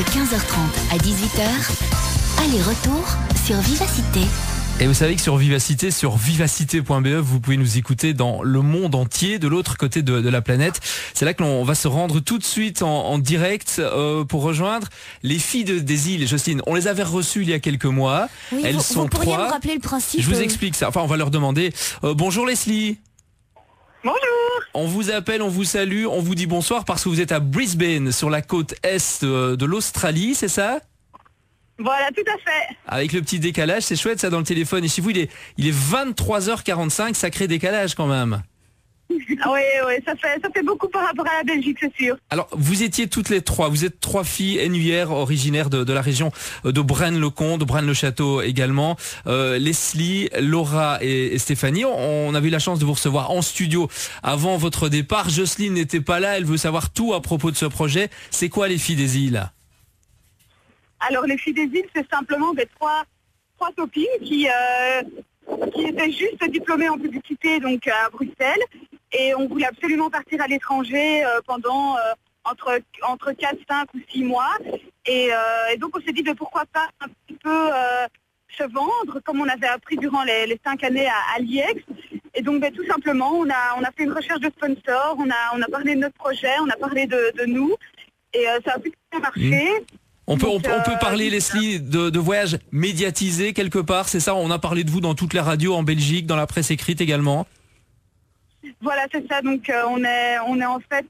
De 15h30 à 18h, aller-retour sur Vivacité. Et vous savez que sur Vivacité, sur vivacité.be, vous pouvez nous écouter dans le monde entier, de l'autre côté de la planète. C'est là que l'on va se rendre tout de suite en direct pour rejoindre les filles des îles. Jocelyne, on les avait reçues il y a quelques mois. Oui, Elles sont vous pourriez trois. me rappeler le principe? Je vous explique ça. Enfin, on va leur demander. Bonjour Leslie. Bonjour. On vous appelle, on vous salue, on vous dit bonsoir parce que vous êtes à Brisbane, sur la côte est de l'Australie, c'est ça ? Voilà, tout à fait. Avec le petit décalage, c'est chouette ça dans le téléphone. Et chez vous, il est 23h45, sacré décalage quand même. Oui, ça fait beaucoup par rapport à la Belgique, c'est sûr. Alors, vous étiez toutes les trois, vous êtes trois filles NUR originaires de la région de Braine-le-Comte, de Braine-le-Château également. Leslie, Laura et Stéphanie, on avait eu la chance de vous recevoir en studio avant votre départ. Jocelyne n'était pas là, elle veut savoir tout à propos de ce projet. C'est quoi les filles des îles ? Alors, les filles des îles, c'est simplement des trois copines qui étaient juste diplômées en publicité donc à Bruxelles. Et on voulait absolument partir à l'étranger pendant entre 4, 5 ou 6 mois. Et donc on s'est dit pourquoi pas un petit peu se vendre, comme on avait appris durant les 5 années à l'IEX. Et donc tout simplement, on a fait une recherche de sponsors, on a parlé de notre projet, on a parlé de nous. Et ça a plutôt bien marché. On peut parler, Leslie, de voyages médiatisés quelque part, c'est ça ? On a parlé de vous dans toutes les radios en Belgique, dans la presse écrite également. Voilà, c'est ça. Donc on est en fait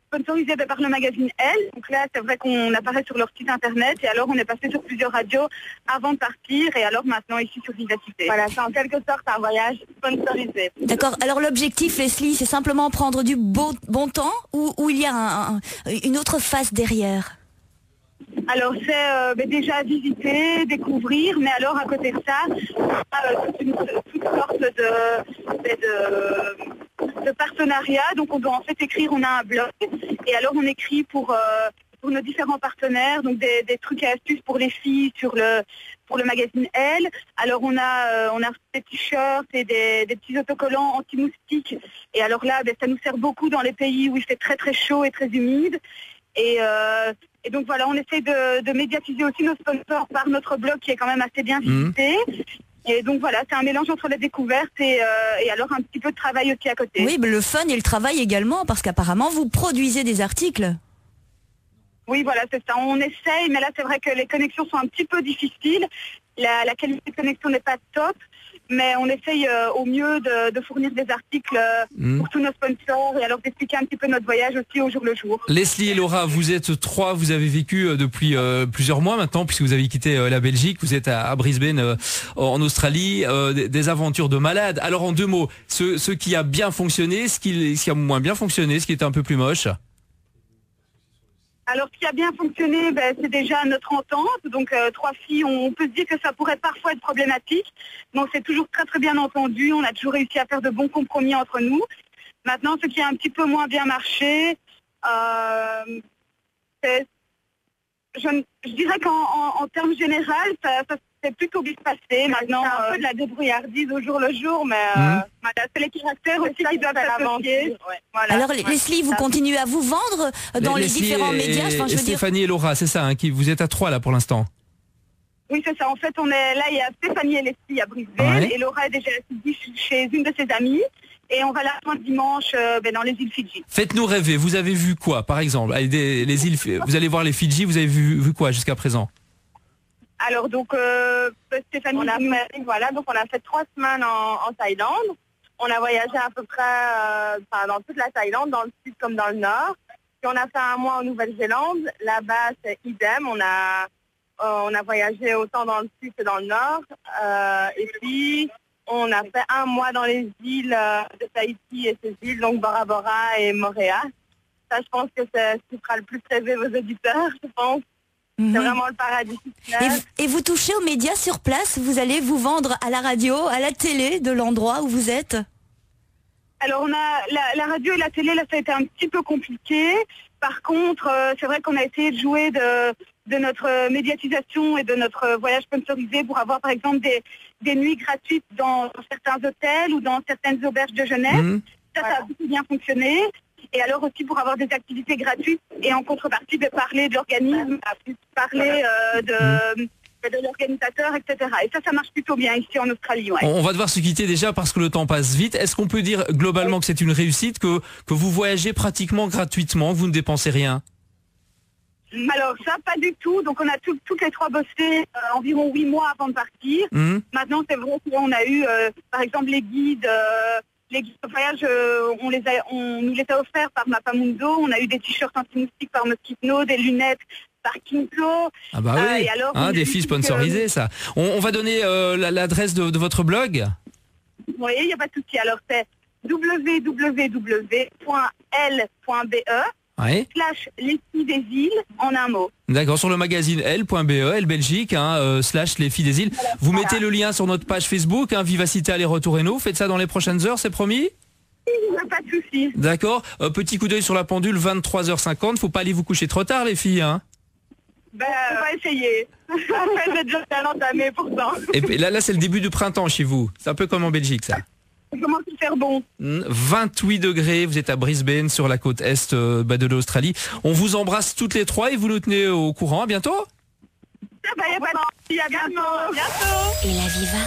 sponsorisé par le magazine Elle. Donc là, c'est vrai qu'on apparaît sur leur site internet et alors on est passé sur plusieurs radios avant de partir et alors maintenant ici sur Vivacité. Voilà, c'est en quelque sorte un voyage sponsorisé. D'accord. Alors l'objectif, Leslie, c'est simplement prendre du bon temps ou il y a une autre face derrière ? Alors c'est déjà visiter, découvrir, mais alors à côté de ça, toutes sortes de partenariats. Donc on doit en fait écrire, on a un blog, et alors on écrit pour nos différents partenaires, donc des trucs et astuces pour les filles pour le magazine Elle. Alors on a des t-shirts et des petits autocollants anti-moustiques. Et alors là, ça nous sert beaucoup dans les pays où il fait très très chaud et très humide. Et donc voilà, on essaie de médiatiser aussi nos sponsors par notre blog qui est quand même assez bien visité. Et donc voilà, c'est un mélange entre la découverte et alors un petit peu de travail aussi à côté. Oui, mais le fun et le travail également, parce qu'apparemment vous produisez des articles. Oui, voilà, c'est ça. On essaye, mais là c'est vrai que les connexions sont un petit peu difficiles. La qualité de connexion n'est pas top. Mais on essaye au mieux de fournir des articles pour tous nos sponsors et alors d'expliquer un petit peu notre voyage aussi au jour le jour. Leslie et Laura, vous êtes trois, vous avez vécu depuis plusieurs mois maintenant puisque vous avez quitté la Belgique, vous êtes à Brisbane en Australie, des aventures de malades. Alors en 2 mots, ce qui a bien fonctionné, ce qui a moins bien fonctionné, ce qui était un peu plus moche. Alors, ce qui a bien fonctionné, c'est déjà notre entente. Donc, 3 filles, on peut se dire que ça pourrait parfois être problématique. Donc, c'est toujours très, très bien entendu. On a toujours réussi à faire de bons compromis entre nous. Maintenant, ce qui a un petit peu moins bien marché, je dirais qu'en termes généraux, ça s'est plutôt bien passé. Maintenant, c'est un peu de la débrouillardise au jour le jour, mais c'est les caractères aussi qui doivent s'associer. Voilà. Alors Leslie, vous continuez à vous vendre dans les différents médias. Et Stéphanie et Laura, c'est ça, hein, vous êtes à 3 là pour l'instant. Oui, c'est ça. En fait, on est là, il y a Stéphanie et Leslie à Brisbane, et Laura est déjà chez une de ses amies. Et on va la rejoindre dimanche dans les îles Fidji. Faites-nous rêver, vous avez vu quoi par exemple ? Les îles, vous allez voir les Fidji, vous avez vu quoi jusqu'à présent ? Alors donc Stéphanie, on a fait 3 semaines en Thaïlande. On a voyagé à peu près dans toute la Thaïlande, dans le sud comme dans le nord. Puis on a fait 1 mois en Nouvelle-Zélande. Là-bas c'est idem. On a voyagé autant dans le sud que dans le nord. Et puis on a fait 1 mois dans les îles de Tahiti et ses îles, donc Bora Bora et Moorea. Ça, je pense que c'est ce qui fera le plus rêver vos auditeurs, je pense. C'est vraiment le paradis. Et vous touchez aux médias sur place ? Vous allez vous vendre à la radio, à la télé de l'endroit où vous êtes ? Alors on a la radio et la télé, là ça a été un petit peu compliqué. Par contre, c'est vrai qu'on a essayé de jouer de notre médiatisation et de notre voyage sponsorisé pour avoir par exemple des nuits gratuites dans certains hôtels ou dans certaines auberges de jeunesse. Ça a beaucoup bien fonctionné. Et alors aussi pour avoir des activités gratuites et en contrepartie de parler de l'organisme, parler de l'organisateur, etc. Et ça marche plutôt bien ici en Australie. Ouais. On va devoir se quitter déjà parce que le temps passe vite. Est-ce qu'on peut dire globalement que c'est une réussite, que vous voyagez pratiquement gratuitement, que vous ne dépensez rien? Alors ça, pas du tout. Donc on a toutes les 3 bossé environ 8 mois avant de partir. Maintenant, c'est vrai qu'on a eu, par exemple, les guides de voyage, on nous les a offerts par Mapamundo. On a eu des t-shirts anti-moustiques par Mosquito, des lunettes par Kinko. Ah bah oui, et alors, des filles sponsorisées, ça. On va donner l'adresse de votre blog. Oui, il n'y a pas de souci. Alors c'est www.l.be Ouais. / les filles des îles en un mot. D'accord, sur le magazine L.be, L Belgique, / les filles des îles. Vous mettez le lien sur notre page Facebook, Vivacité aller-retour Hainaut. Faites ça dans les prochaines heures, c'est promis? Pas de souci. D'accord. Petit coup d'œil sur la pendule, 23h50. Faut pas aller vous coucher trop tard, les filles, hein. On va essayer. J'ai déjà bien entamé pourtant. Et puis là, c'est le début du printemps chez vous. C'est un peu comme en Belgique, ça. Ça commence à faire bon. 28 degrés, vous êtes à Brisbane, sur la côte est de l'Australie. On vous embrasse toutes les 3 et vous nous tenez au courant. À bientôt. Y a pas de souci, à bientôt. Et la Viva